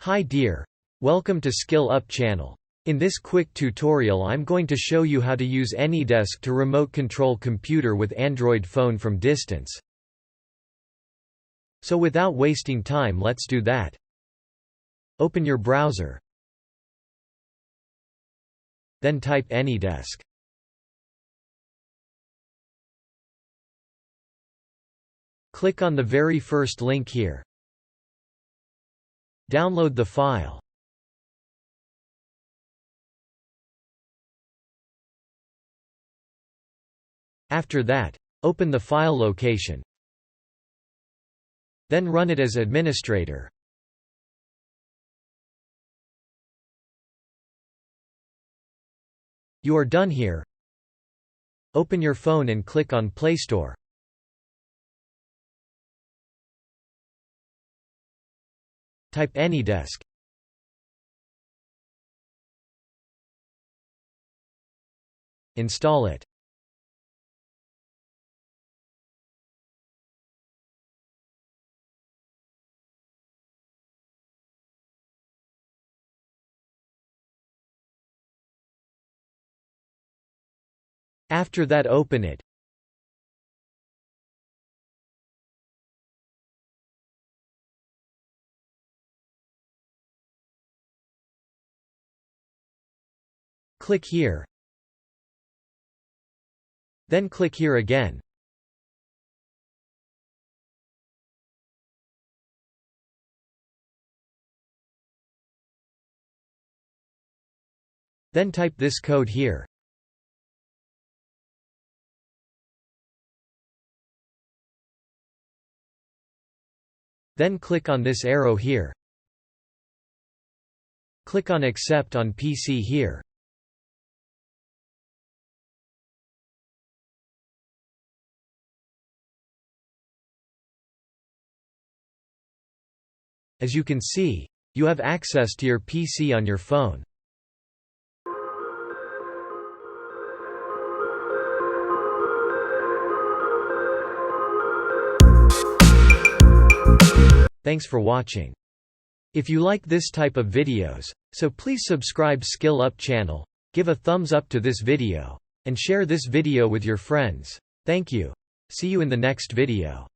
Hi dear. Welcome to Skill Up channel. In this quick tutorial I'm going to show you how to use AnyDesk to remote control computer with Android phone from distance. So without wasting time, let's do that. Open your browser. Then type AnyDesk. Click on the very first link here. Download the file. After that, open the file location. Then run it as administrator. You are done here. Open your phone and click on Play Store. Type AnyDesk. Install it. After that, open it. Click here. Then click here again. Then type this code here. Then click on this arrow here. Click on Accept on PC here. As you can see, you have access to your PC on your phone. Thanks for watching. If you like this type of videos, so please subscribe Skill Up channel, give a thumbs up to this video, and share this video with your friends. Thank you. See you in the next video.